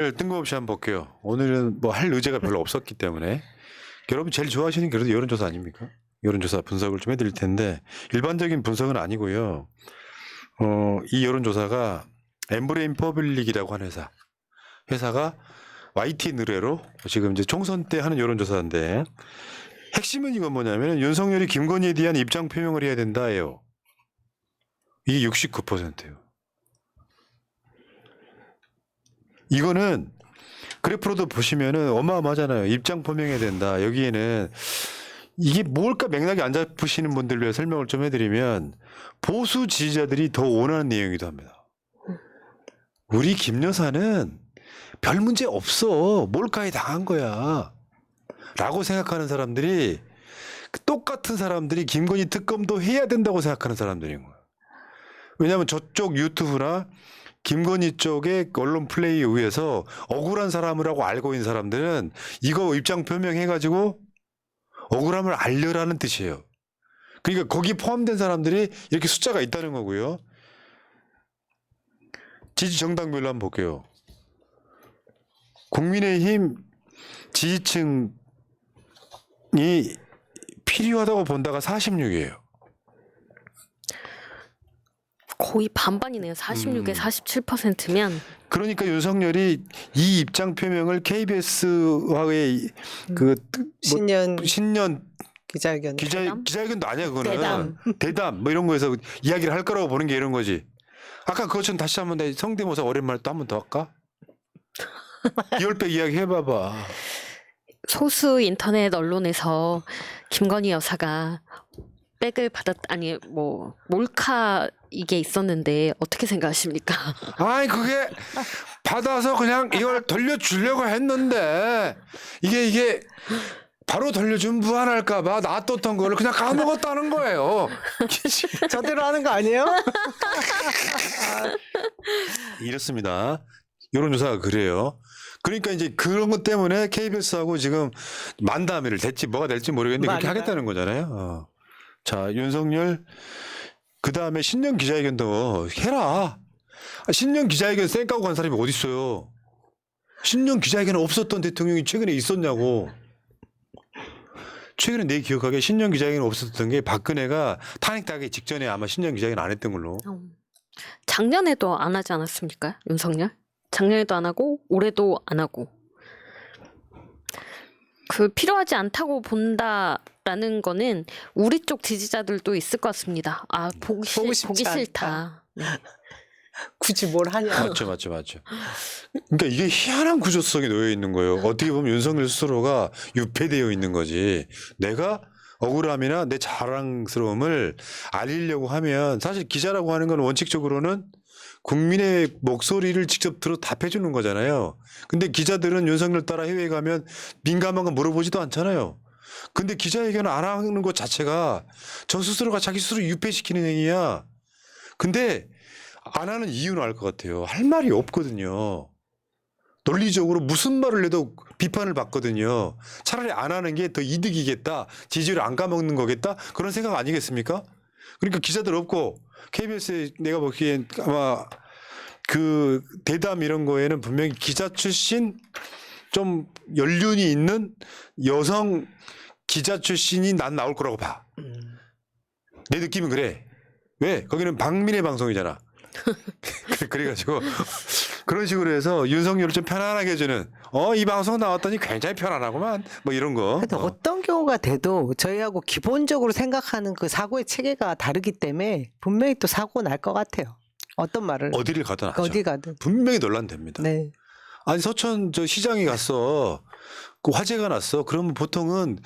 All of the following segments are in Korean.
뜬금없이 한번 볼게요. 오늘은 뭐 할 의제가 별로 없었기 때문에 여러분 제일 좋아하시는 게 그래도 여론조사 아닙니까? 여론조사 분석을 좀 해드릴 텐데 일반적인 분석은 아니고요. 이 여론조사가 엠브레인 퍼블릭이라고 하는 회사가 YT 의뢰로 지금 이제 총선 때 하는 여론조사인데 핵심은 이건 뭐냐면 윤석열이 김건희에 대한 입장 표명을 해야 된다예요. 이게 69%예요. 이거는 그래프로도 보시면은 어마어마하잖아요. 입장 표명해야 된다. 여기에는 이게 뭘까 맥락이 안 잡히시는 분들 위해 설명을 좀 해드리면 보수 지지자들이 더 원하는 내용이기도 합니다. 우리 김 여사는 별 문제 없어. 몰카에 당한 거야. 라고 생각하는 사람들이 똑같은 사람들이 김건희 특검도 해야 된다고 생각하는 사람들인 거예요. 왜냐하면 저쪽 유튜브나 김건희 쪽의 언론 플레이에 의해서 억울한 사람이라고 알고 있는 사람들은 이거 입장 표명해가지고 억울함을 알려라는 뜻이에요. 그러니까 거기 포함된 사람들이 이렇게 숫자가 있다는 거고요. 지지 정당별로 한번 볼게요. 국민의힘 지지층이 필요하다고 본다가 46이에요. 거의 반반이네요. 46에 47%면. 그러니까 윤석열이 이 입장 표명을 KBS와의 신년 신년 기자회견. 기자회견도 아니야 그거는 대담 뭐 이런 거에서 이야기를 할 거라고 보는 게 이런 거지. 아까 그것처럼 다시 한번 내 성대모사 오랜만에 또 한 번 더 할까? 10배 이야기 해봐봐. 소수 인터넷 언론에서 김건희 여사가 백을 몰카 이게 있었는데 어떻게 생각하십니까? 아니 그게 받아서 그냥 이걸 돌려주려고 했는데 이게 바로 돌려주면 무한할까봐 놔뒀던 거를 그냥 까먹었다는 거예요. 저대로 하는 거 아니에요? 이렇습니다. 여론조사가 그래요. 그러니까 이제 그런 것 때문에 KBS하고 지금 만담회를 됐지 뭐가 될지 모르겠는데 그렇게 하겠다는 거잖아요. 자, 윤석열 그 다음에 신년 기자회견도 해라. 신년 기자회견 쌩까고 간 사람이 어디 있어요? 신년 기자회견 없었던 대통령이 최근에 있었냐고. 최근에 내 기억하기에 신년 기자회견 없었던 게 박근혜가 탄핵당하기 직전에 아마 신년 기자회견 안 했던 걸로. 작년에도 안 하지 않았습니까? 윤석열? 작년에도 안 하고 올해도 안 하고. 필요하지 않다고 본다라는 거는 우리 쪽 지지자들도 있을 것 같습니다. 보기 싫다. 네. 굳이 뭘 하냐. 맞죠. 그러니까 이게 희한한 구조성에 놓여 있는 거예요. 어떻게 보면 윤석열 스스로가 유폐되어 있는 거지. 내가 억울함이나 내 자랑스러움을 알리려고 하면 사실 기자라고 하는 건 원칙적으로는 국민의 목소리를 직접 들어 답해주는 거잖아요. 근데 기자들은 윤석열 따라 해외에 가면 민감한 거 물어보지도 않잖아요. 근데 기자회견을 안 하는 것 자체가 저 스스로가 자기 스스로 유폐시키는 행위야. 근데 안 하는 이유는 알 것 같아요. 할 말이 없거든요. 논리적으로 무슨 말을 해도 비판을 받거든요. 차라리 안 하는 게 더 이득이겠다. 지지율 안 까먹는 거겠다. 그런 생각 아니겠습니까? 그러니까 기자들 없고 KBS에 내가 보기엔 아마 그 대담 이런 거에는 분명히 기자 출신 좀 연륜이 있는 여성 기자 출신이 난 나올 거라고 봐. 내 느낌은 그래. 왜? 거기는 박민의 방송이잖아. 그래가지고 그런 식으로 해서 윤석열을 좀 편안하게 해주는 이 방송 나왔더니 굉장히 편안하구만 뭐 이런 거. 근데 어떤 경우가 돼도 저희하고 기본적으로 생각하는 그 사고의 체계가 다르기 때문에 분명히 또 사고 날 것 같아요. 어떤 말을 어디를 가든 하죠. 어디 가든 분명히 논란됩니다. 네. 아니 서천 저 시장에 갔어. 그 화재가 났어. 그러면 보통은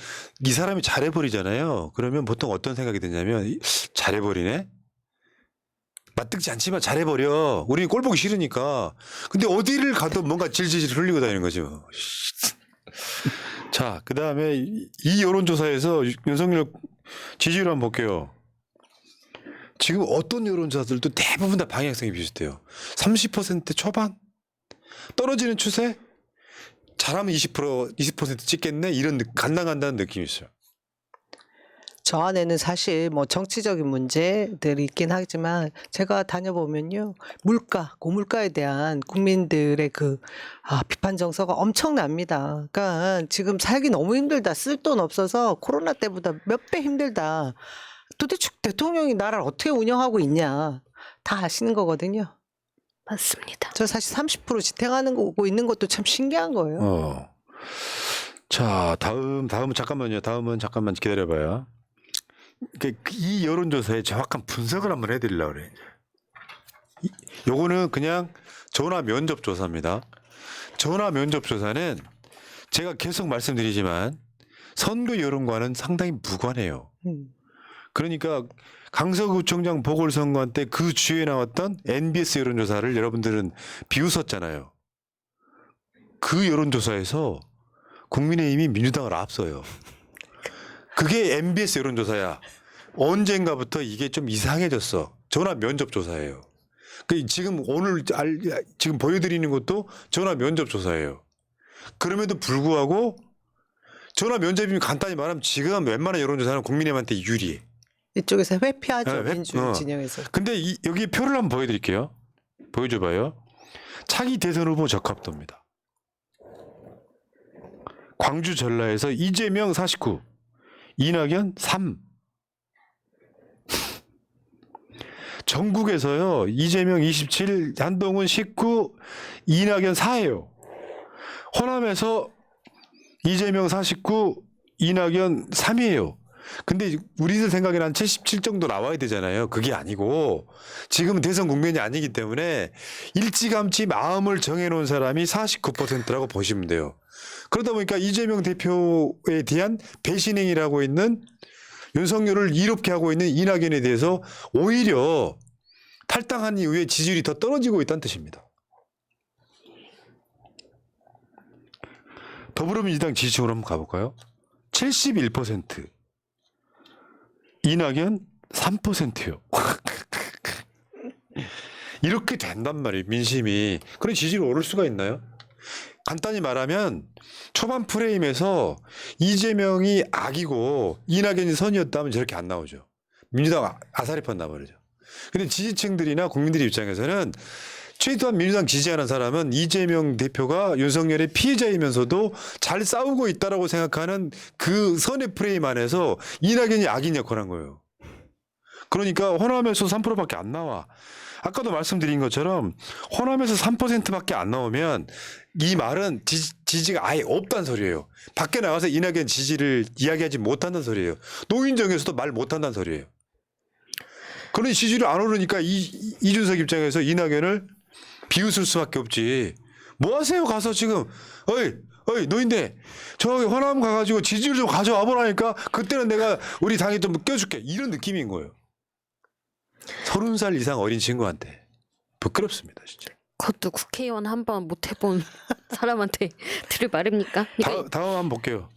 이 사람이 잘해버리잖아요. 그러면 보통 어떤 생각이 드냐면 잘해버리네. 맞득지 않지만 잘해버려. 우리는 꼴 보기 싫으니까. 근데 어디를 가도 뭔가 질질 흘리고 다니는 거죠. 자, 그 다음에 이 여론조사에서 윤석열 지지율 한번 볼게요. 지금 어떤 여론조사들도 대부분 다 방향성이 비슷해요. 30% 초반? 떨어지는 추세? 잘하면 20% 찍겠네? 이런 간당간다는 느낌이 있어요. 저 안에는 사실 뭐 정치적인 문제들이 있긴 하지만 제가 다녀보면요. 물가, 고물가에 대한 국민들의 비판 정서가 엄청납니다. 그러니까 지금 살기 너무 힘들다. 쓸 돈 없어서 코로나 때보다 몇 배 힘들다. 도대체 대통령이 나라를 어떻게 운영하고 있냐. 다 아시는 거거든요. 맞습니다. 저 사실 30% 지탱하는 거고 있는 것도 참 신기한 거예요. 자, 다음은 잠깐만요. 다음은 잠깐만 기다려봐요. 이 여론조사의 정확한 분석을 한번 해드리려고 그래요. 요거는 그냥 전화 면접 조사입니다. 전화 면접 조사는 제가 계속 말씀드리지만 선거 여론과는 상당히 무관해요. 그러니까 강서구청장 보궐선거 때 그 주에 나왔던 NBS 여론조사를 여러분들은 비웃었잖아요. 그 여론조사에서 국민의힘이 민주당을 앞서요. 그게 MBS 여론조사야. 언젠가부터 이게 좀 이상해졌어. 전화 면접조사예요. 지금 지금 보여드리는 것도 전화 면접조사예요. 그럼에도 불구하고 전화 면접이면 간단히 말하면 지금 웬만한 여론조사는 국민의힘한테 유리해. 이쪽에서 회피하죠. 네, 민주 진영에서. 근데 여기 표를 한번 보여드릴게요. 보여줘봐요. 차기 대선 후보 적합도입니다. 광주 전라에서 이재명 49, 이낙연 3. 전국에서요. 이재명 27, 한동훈 19, 이낙연 4예요. 호남에서 이재명 49, 이낙연 3이에요. 근데 우리들 생각에는 한 77 정도 나와야 되잖아요. 그게 아니고 지금 대선 국면이 아니기 때문에 일찌감치 마음을 정해놓은 사람이 49%라고 보시면 돼요. 그러다 보니까 이재명 대표에 대한 배신행위라고 있는 윤석열을 이롭게 하고 있는 이낙연에 대해서 오히려 탈당한 이후에 지지율이 더 떨어지고 있다는 뜻입니다. 더불어민주당 지지층으로 한번 가볼까요? 71%. 이낙연 3%요. 이렇게 된단 말이에요. 민심이. 그런 지지율이 오를 수가 있나요? 간단히 말하면 초반 프레임에서 이재명이 악이고 이낙연이 선이었다면 저렇게 안 나오죠. 민주당 아사리판 나버리죠. 근데 지지층들이나 국민들 입장에서는 최소한 민주당 지지하는 사람은 이재명 대표가 윤석열의 피해자이면서도 잘 싸우고 있다라고 생각하는 그 선의 프레임 안에서 이낙연이 악인 역할을 한 거예요. 그러니까 호남에서 3%밖에 안 나와. 아까도 말씀드린 것처럼 호남에서 3%밖에 안 나오면 이 말은 지지가 아예 없다는 소리예요. 밖에 나가서 이낙연 지지를 이야기하지 못한다는 소리예요. 노인정에서도 말 못한다는 소리예요. 그런 지지율이 안 오르니까 이준석 입장에서 이낙연을 비웃을 수밖에 없지. 뭐 하세요? 가서 지금 어이 노인네 저기 호남 가가지고 지지율 좀 가져와 보라니까 그때는 내가 우리 당에 좀 껴줄게. 이런 느낌인 거예요. 30살 이상 어린 친구한테 그렇습니다, 진짜. 그것도 국회의원 한 번 못 해본 사람한테 들을 말입니까? 다음 한번 볼게요.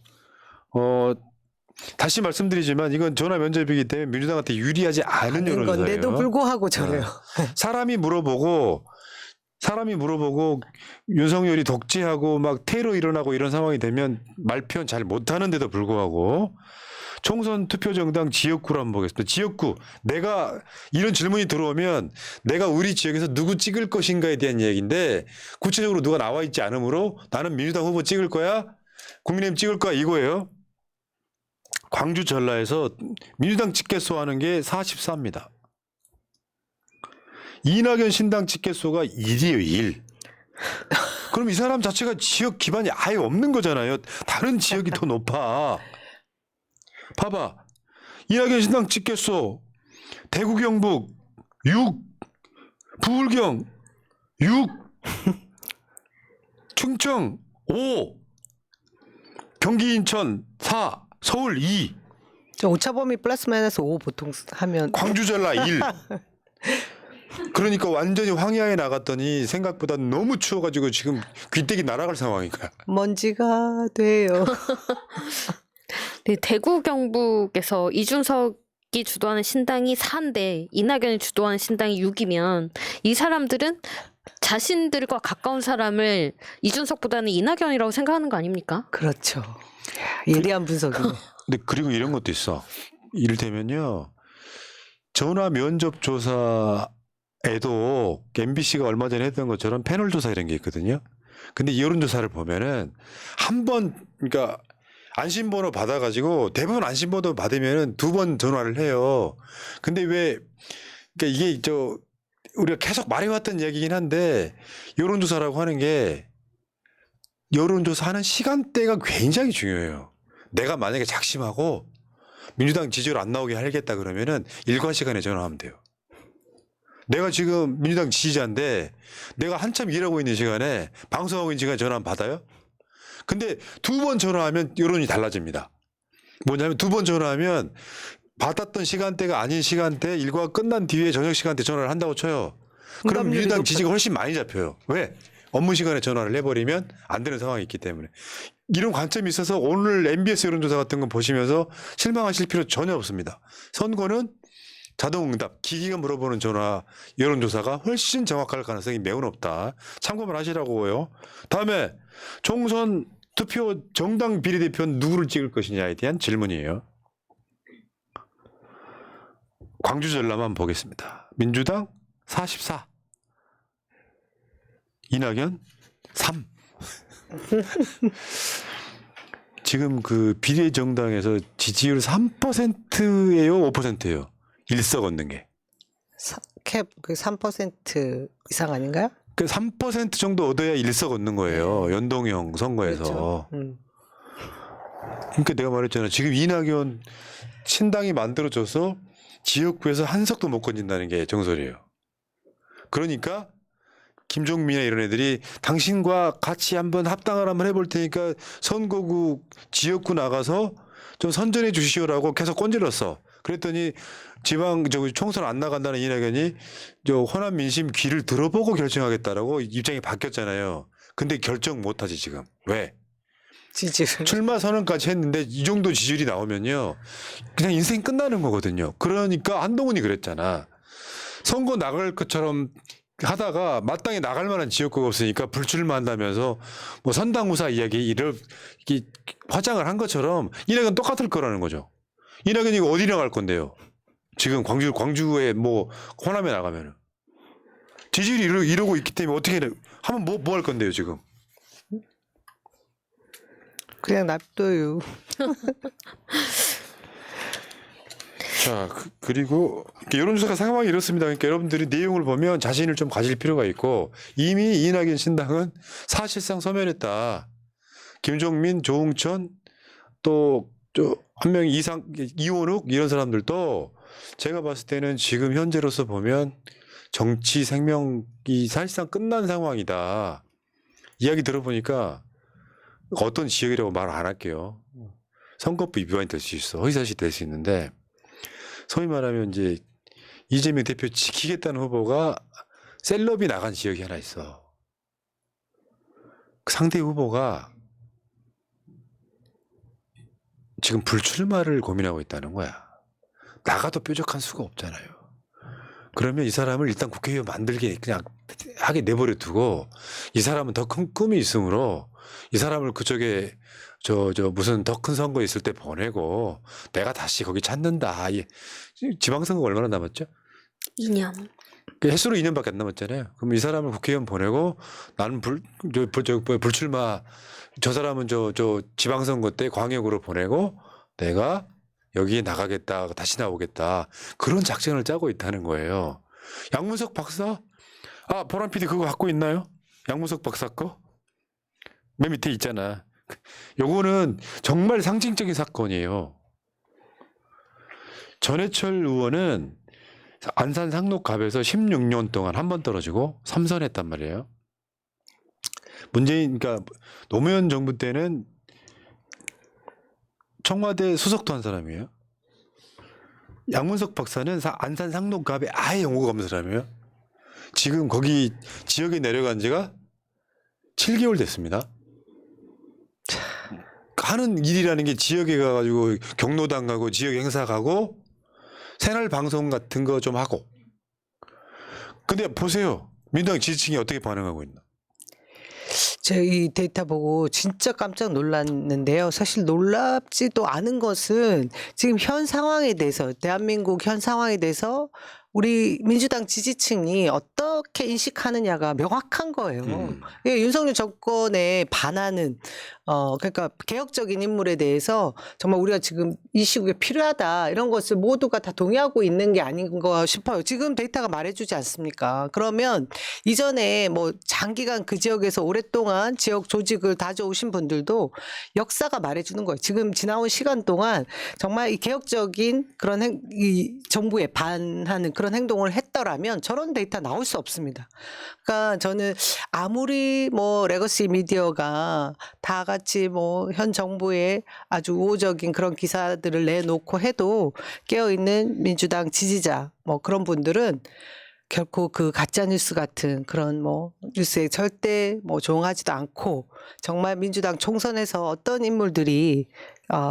다시 말씀드리지만 이건 전화 면접이기 때문에 민주당한테 유리하지 않은 여론조사예요. 건데도 불구하고 저래요. 사람이 물어보고 윤석열이 독재하고 막 테러 일어나고 이런 상황이 되면 말 표현 잘 못하는데도 불구하고 총선 투표 정당 지역구로 한번 보겠습니다. 지역구. 내가 이런 질문이 들어오면 내가 우리 지역에서 누구 찍을 것인가에 대한 얘기인데 구체적으로 누가 나와 있지 않으므로 나는 민주당 후보 찍을 거야? 국민의힘 찍을 거야? 이거예요. 광주 전라에서 민주당 집계수 하는 게 44입니다. 이낙연 신당 집계수가 1이에요. 1. 그럼 이 사람 자체가 지역 기반이 아예 없는 거잖아요. 다른 지역이 더 높아. 봐봐. 이낙연 신당 집계수 대구 경북 6, 부울경 6, 충청 5, 경기 인천 4, 서울 2. 저 오차범위 플러스 마이너스 5 보통 하면 광주 전라 1. 그러니까 완전히 황야에 나갔더니 생각보다 너무 추워가지고 지금 귀때기 날아갈 상황인 거야. 먼지가 돼요. 네, 대구 경북에서 이준석이 주도하는 신당이 4인데 이낙연이 주도하는 신당이 6이면 이 사람들은 자신들과 가까운 사람을 이준석보다는 이낙연이라고 생각하는 거 아닙니까? 그렇죠. 예리한 분석이네. 근데 그리고 이런 것도 있어. 이를테면요. 전화 면접 조사에도 MBC가 얼마 전에 했던 것처럼 패널 조사 이런 게 있거든요. 근데 여론조사를 보면은 한 번, 그러니까 안심번호 받아가지고 대부분 안심번호 받으면은 2번 전화를 해요. 근데 왜, 그러니까 이게 우리가 계속 말해왔던 얘기긴 한데 여론조사라고 하는 게 여론조사하는 시간대가 굉장히 중요해요. 내가 만약에 작심하고 민주당 지지율 안 나오게 하겠다 그러면은 일과 시간에 전화하면 돼요. 내가 지금 민주당 지지자인데 내가 한참 일하고 있는 시간에 방송하고 있는 시간에 전화 받아요? 근데 2번 전화하면 여론이 달라집니다. 뭐냐면 2번 전화하면 받았던 시간대가 아닌 시간대 일과가 끝난 뒤에 저녁 시간대 전화를 한다고 쳐요. 그럼 응답률이 민주당 높아요. 지지가 훨씬 많이 잡혀요. 왜? 업무 시간에 전화를 해버리면 안 되는 상황이 있기 때문에. 이런 관점이 있어서 오늘 MBS 여론조사 같은 거 보시면서 실망하실 필요 전혀 없습니다. 선거는 자동응답, 기기가 물어보는 전화 여론조사가 훨씬 정확할 가능성이 매우 높다. 참고만 하시라고요. 다음에 총선 투표 정당 비례대표는 누구를 찍을 것이냐에 대한 질문이에요. 광주 전라만 보겠습니다. 민주당 44, 이낙연 3. 지금 그 비례정당에서 지지율 3%예요, 5%예요? 일석 얻는 게. 캡 3% 이상 아닌가요? 그 3% 정도 얻어야 일석 얻는 거예요. 연동형 선거에서. 그렇죠. 그러니까 내가 말했잖아. 지금 이낙연 신당이 만들어져서 지역구에서 한 석도 못 건진다는 게 정설이에요. 그러니까 김종민이나 이런 애들이 당신과 같이 한번 합당을 한번 해볼 테니까 선거구 지역구 나가서 좀 선전해 주시오라고 계속 꼰질렀어. 그랬더니 총선 안 나간다는 이낙연이 호남 민심 귀를 들어보고 결정하겠다라고 입장이 바뀌었잖아요. 근데 결정 못하지 지금. 왜? 지지율. 출마 선언까지 했는데 이 정도 지지율이 나오면요. 그냥 인생 끝나는 거거든요. 그러니까 한동훈이 그랬잖아. 선거 나갈 것처럼 하다가 마땅히 나갈 만한 지역구가 없으니까 불출마한다면서 뭐 선당우사 이야기를 화장을 한 것처럼 이낙연 똑같을 거라는 거죠. 이낙연이 이거 어디 나갈 건데요? 지금 광주에 뭐 호남에 나가면은 지지율이 이러고 있기 때문에 어떻게 하면 뭐 할 건데요 지금? 그냥 놔둬요. 자, 그리고 여론조사 상황이 이렇습니다. 그러니까 여러분들이 내용을 보면 자신을 좀 가질 필요가 있고 이미 이낙연 신당은 사실상 소멸했다. 김종민, 조응천 또 한 명 이상 이원욱 이런 사람들도 제가 봤을 때는 지금 현재로서 보면 정치 생명이 사실상 끝난 상황이다. 이야기 들어보니까 어떤 지역이라고 말 안 할게요. 선거법 위반이 될 수 있어. 허위사실이 될 수 있는데 소위 말하면 이제 이재명 대표 지키겠다는 후보가 셀럽이 나간 지역이 하나 있어. 그 상대 후보가 지금 불출마를 고민하고 있다는 거야. 나가도 뾰족한 수가 없잖아요. 그러면 이 사람을 일단 국회의원 만들게 그냥 하게 내버려 두고 이 사람은 더 큰 꿈이 있으므로 이 사람을 그쪽에 무슨 더 큰 선거 있을 때 보내고 내가 다시 거기 찾는다. 지방선거 얼마나 남았죠? 2년. 횟수로 2년밖에 안 남았잖아요. 그럼 이 사람을 국회의원 보내고 나는 불출마 저 사람은 지방선거 때 광역으로 보내고 내가 여기에 나가겠다. 다시 나오겠다. 그런 작전을 짜고 있다는 거예요. 양문석 박사? 보람 PD 그거 갖고 있나요? 양문석 박사 거? 맨 밑에 있잖아. 요거는 정말 상징적인 사건이에요. 전해철 의원은 안산 상록갑에서 16년 동안 한 번 떨어지고 3선했단 말이에요. 그러니까 노무현 정부 때는 청와대 수석도 한 사람이에요. 양문석 박사는 안산 상록갑에 아예 연구가 없는 사람이에요. 지금 거기 지역에 내려간 지가 7개월 됐습니다. 하는 일이라는 게 지역에 가가지고 경로당 가고 지역 행사 가고 새날 방송 같은 거 좀 하고. 근데 보세요. 민주당 지지층이 어떻게 반응하고 있나. 제가 이 데이터 보고 진짜 깜짝 놀랐는데요. 사실 놀랍지도 않은 것은 지금 현 상황에 대해서 대한민국 현 상황에 대해서 우리 민주당 지지층이 어떻게 인식하느냐가 명확한 거예요. 예, 윤석열 정권에 반하는 그러니까 개혁적인 인물에 대해서 정말 우리가 지금 이 시국에 필요하다 이런 것을 모두가 다 동의하고 있는 게 아닌가 싶어요. 지금 데이터가 말해주지 않습니까? 그러면 이전에 뭐 장기간 그 지역에서 오랫동안 지역 조직을 다져오신 분들도 역사가 말해주는 거예요. 지금 지나온 시간 동안 정말 이 개혁적인 그런 이 정부에 반하는 그런 행동을 했더라면 저런 데이터 나올 수 없습니다. 그러니까 저는 아무리 뭐 레거시 미디어가 다 같이 뭐 현 정부의 아주 우호적인 그런 기사들을 내놓고 해도 깨어있는 민주당 지지자 뭐 그런 분들은 결코 그 가짜 뉴스 같은 그런 뭐 뉴스에 절대 뭐 조응하지도 않고 정말 민주당 총선에서 어떤 인물들이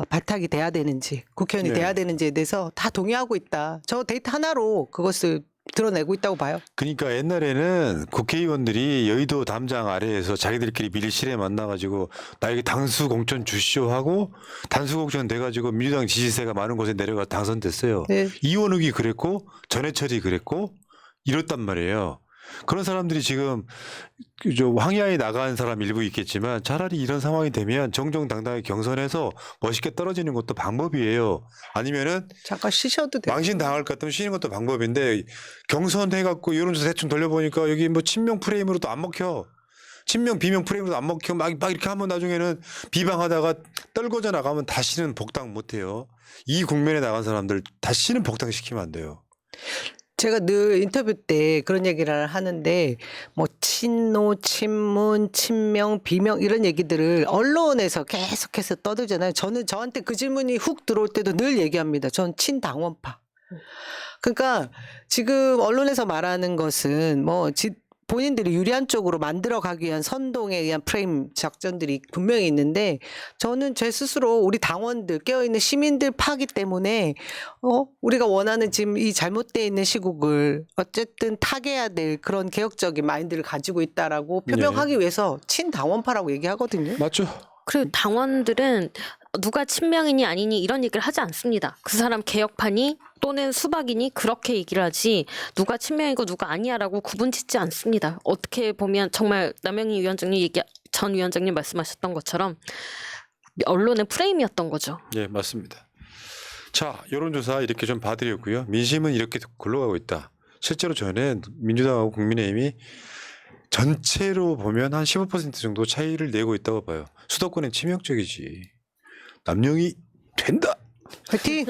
발탁이 돼야 되는지 국회의원이 네. 돼야 되는지에 대해서 다 동의하고 있다. 저 데이터 하나로 그것을 드러내고 있다고 봐요. 그러니까 옛날에는 국회의원들이 여의도 담장 아래에서 자기들끼리 밀실에 만나가지고 나에게 당수 공천 주시오 하고 단수 공천 돼가지고 민주당 지지세가 많은 곳에 내려가 당선됐어요. 네. 이원욱이 그랬고 전해철이 그랬고 이렇단 말이에요. 그런 사람들이 지금 저 황야에 나간 사람 일부 있겠지만 차라리 이런 상황이 되면 정정당당하게 경선해서 멋있게 떨어지는 것도 방법이에요. 아니면은 잠깐 쉬셔도 돼요. 망신 당할 것 같으면 쉬는 것도 방법인데 경선해갖고 여론조사 대충 돌려보니까 여기 뭐 친명 프레임으로도 안 먹혀. 친명 비명 프레임으로도 안 먹혀. 막 이렇게 하면 나중에는 비방하다가 떨궈져 나가면 다시는 복당 못해요. 이 국면에 나간 사람들 다시는 복당시키면 안 돼요. 제가 늘 인터뷰 때 그런 얘기를 하는데 뭐 친노, 친문, 친명, 비명 이런 얘기들을 언론에서 계속해서 떠들잖아요. 저는 저한테 그 질문이 훅 들어올 때도 늘 얘기합니다. 전 친당원파. 그러니까 지금 언론에서 말하는 것은 뭐 본인들이 유리한 쪽으로 만들어가기 위한 선동에 의한 프레임 작전들이 분명히 있는데 저는 제 스스로 우리 당원들 깨어있는 시민들 파기 때문에 우리가 원하는 지금 이 잘못되어 있는 시국을 어쨌든 타개해야 될 그런 개혁적인 마인드를 가지고 있다라고 표명하기 위해서 친당원파라고 얘기하거든요. 맞죠? 그리고 당원들은 누가 친명이니 아니니 이런 얘기를 하지 않습니다. 그 사람 개혁파니 또는 수박이니 그렇게 얘기를 하지 누가 친명이고 누가 아니야라고 구분 짓지 않습니다. 어떻게 보면 정말 남영희 위원장님 전 위원장님 말씀하셨던 것처럼 언론의 프레임이었던 거죠. 예, 맞습니다. 자, 여론조사 이렇게 좀 봐드렸고요. 민심은 이렇게 굴러가고 있다. 실제로 저는 민주당하고 국민의힘이 전체로 보면 한 15% 정도 차이를 내고 있다고 봐요. 수도권은 치명적이지. 남용이 된다. 화이팅!